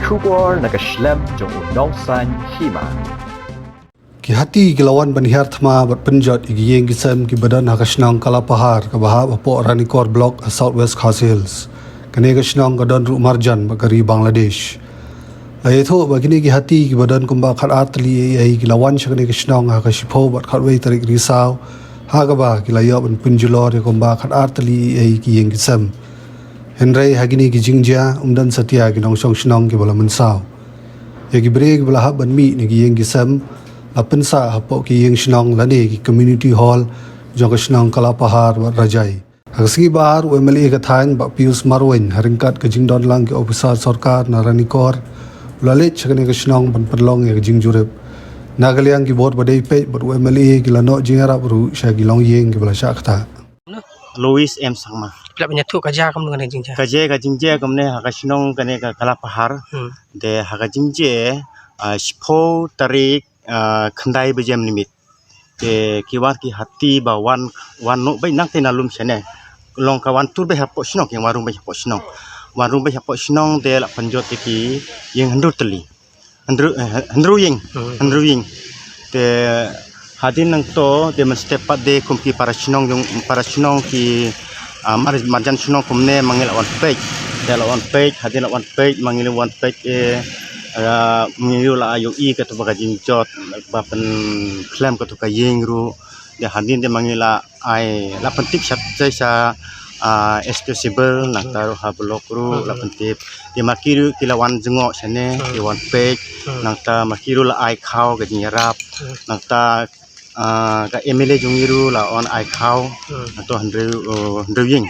Kubor nakaslem jong unongsan hima. Ki hati gilawan banihar thama bat penjot igiyeng gisam ki badan hakashnang kalapahar ka bahab apo ranikor block southwest Khasi Hills kane kashnang gadan ru marjan bagari Bangladesh ayetho bagini ki hati ki badan kumba khat atli ai gilawan shakane kashnang hakashipo bat khatwei tarik risau hagaba gilayo ban punjulor kumba khat atli ai ki yeng gisam henrai hagini ki jingja umdan satya ki nongsong shnang ki balamun saw yagi breg balahab ban mi ni ki yeng gisam Apensa hapo ki yang senang lani ki community hall jong senang kalapahar wa rajai. Haksi bahar UMLA ka thain ba Pius Marwin haringkat ke jingdon lang ki officer sarkar na ranikor lalit chakane ka senang ban perlong ya jingjurep. Nagaliang ki bot badai pe but UMLA ki lano jingara bru sha ki long yeng ki bala shakta. Louis M Sangma. Pila banyak kerja kamu dengan jingja. Kerja jingje kamne hakasinong kane ka kalapahar de hakajingje sipo tarik khandai bejam limit ke kiwar ki hati ba wan no bai nak tena lum sene long ka wan tur be hapo sinong yang warung be hapo sinong de la panjot ki yang handru ying de hadin nang to de mestepat de kumki para sinong ki marjan sinong kumne mangil wan page hadin wan page mangil wan page mengiru la ayo I kata bagajing jot bapen klaim kata kayeng ru dia hadin dia mangila ai la pentik sa accessible nak taruh ha blok ru la pentik dia makiru kilawan jengok sene di one page nak ta makiru la ai khau gajing rap nak ta ka MLA jungiru la on ai khau atau handru ying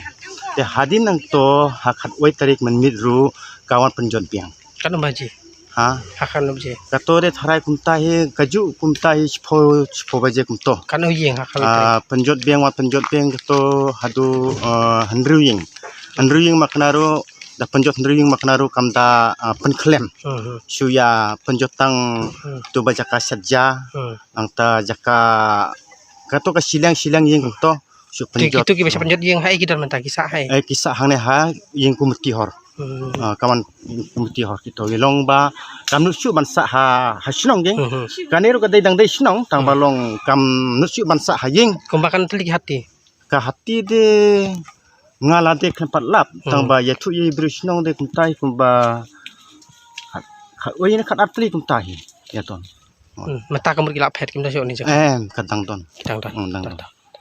dia hadin nang to hakat wai tarik menmit ru kawan penjot biang Kan baji. Akan lebih. Katore tharai kumtahi kaju kumtahi chpo baje kumto. Kan uyeng akan Penjot biang to hadu handru ying maknaru da penjot handru ying maknaru kamda penklem. Suya penjotang tu baja kasatja angta jaka kato ka silang ying kumto su penjot. Itu kita penjot yang hai kita mentah kisah hai. Kisah hang ne ha ying kumti hor. Kawan kumti hor kito gelong ba kam nusu bansa ha sinong jeng kaneru ka dang dai sinong tang balong kam nusu bansa ha jeng Kumbakan telik hati. ka hati de ngala de kan patlap tang ba yatu ye bru sinong de kumtai kumba oyin kat atli kumtai ya ton Mata kamu gila pet kita ni kadang ton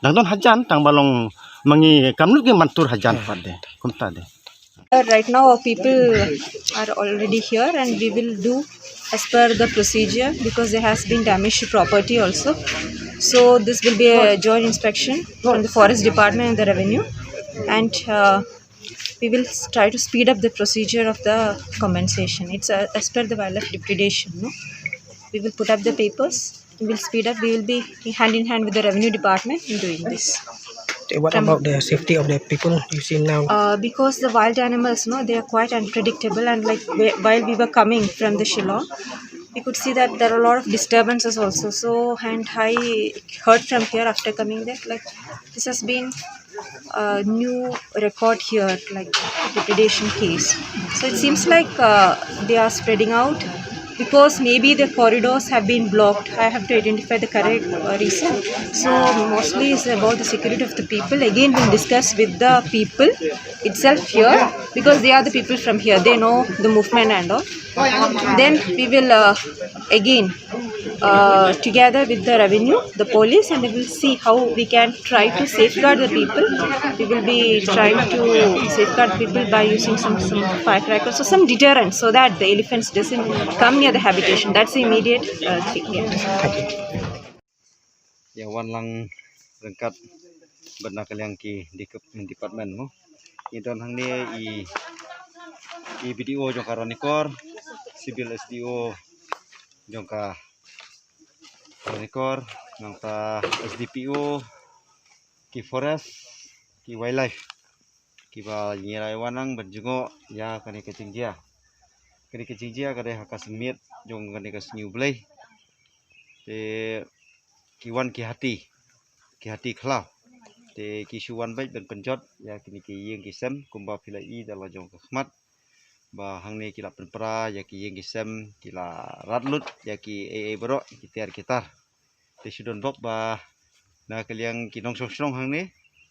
Dang don hajan tang balong mangi kam nu ge mantur hajan pade kumta de. Right now our people are already here and we will do as per the procedure because there has been damage to property also. So this will be a joint inspection from the forest department and the revenue, and we will try to speed up the procedure of the compensation. It's as per the wildlife depredation. No? We will put up the papers, we will speed up, we will be hand in hand with the revenue department in doing this. What about the safety of the people you see now? Because the wild animals, no, they are quite unpredictable, and like while we were coming from the Shillong, we could see that there are a lot of disturbances also. So, and I heard from here after coming there, like this has been a new record here, like depredation case. So it seems like they are spreading out. Because maybe the corridors have been blocked. I have to identify the correct reason. So mostly it's about the security of the people. Again, we'll discuss with the people itself here because they are the people from here. They know the movement and all. Then we will again together with the revenue, the police, and we will see how we can try to safeguard the people. We will be trying to safeguard people by using some firecrackers, so some deterrent, so that the elephants doesn't come near the habitation. That's the immediate thing. Ya wan lang rengkat benda kalian ki di department mo. Idon hang ni i video jong karanikor civil SDO jong ka karanikor nang ta SDPO ki forest ki wildlife ki ba nyirai wanang berjungo ya kani kecingja kade hakasemit jong kani kasnyu blai te kiwan ki hati khlau te ki suwan bai ben penjot ya kini ki yeng ki sem kumba philai I dala jong khmat ba hang ni kila penpra ya ki yeng kisem kila ratlut ya ki bro kitar kitar te sudon bok ba na kaliang kinong song hang ni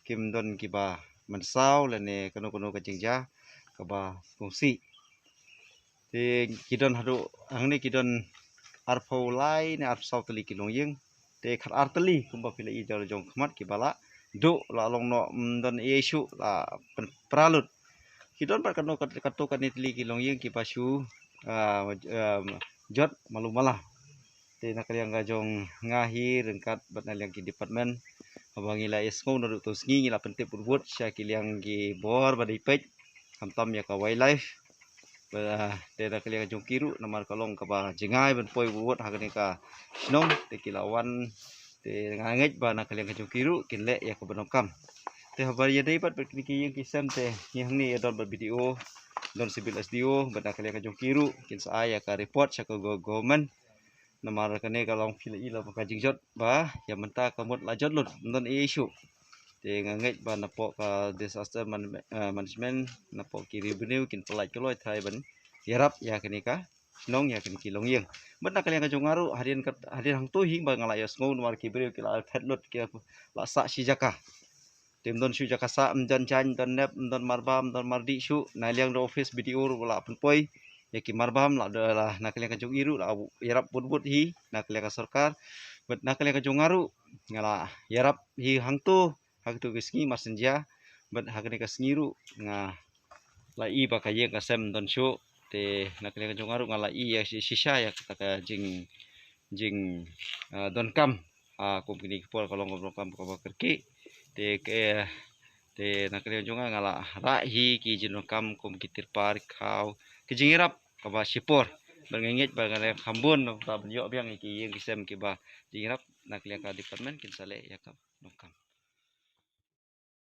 kim don ki ba mensau le ne kono ka jingja ka ba fungsi te kidon hadu hang ni kidon arfo lai ne arfsau teli kilong yeng te khat arteli kumba pila i jol jong khmat ki bala do la long no don yesu la pralut kidon par kanu katu kan itli kilong yeng ki pasu jot malu malah te nak yang gajong ngahi rengkat bat naliang ki department abangi la esko no to sngi ngila pentep buat sya kiliang ki bor badai pej kamtam ya ka wildlife te nak yang gajong kiru namar kalong ka ba jengai ben poi buat hagani ka snong te kilawan te ngangej ba nak yang gajong kiru kinle ya ka benokam te habar ya dai pat ki yang kisam te yang ni don video don sibil SDO benda kali ka jong kiru kin sa ya ka report sa ka government namar kane kalong fil ila ka jingjot ba ya menta kamut lajot lut don issue te ngangej ba napo ka disaster management napo ki revenue kin pelaj keloi thai ban yarap ya kini ka nong ya kini kilong yeng benda kali ka jong aru harian hang tu hing ba ngala ya sngo namar ki breu kila thet lut ki la sa si jaka tim don shu jakasa don chan don nep don marbam don mardi shu na liang do office video wala pun poi ya ki marbam la la na kalian ka jong iru la yarap but hi na kalian ka sarkar bet na kalian ka jong aru ngala yarap hi hangtu kisngi masenja bet hakni ka sngiru nga la i ba ka ye ka sem don shu te na kalian ka jong aru ngala i ya sisa ya kata ka jing don kam kum kini por kalong kam ka kerki te nakalian jonga ngala ra hi ki jinong kam kum kitir par kau ki jingirap ka ba sipor bangengit ba ngala khambun ta benyo biang ki yeng kisem ki ba jingirap nakalian ka department kin sale ya kam nokam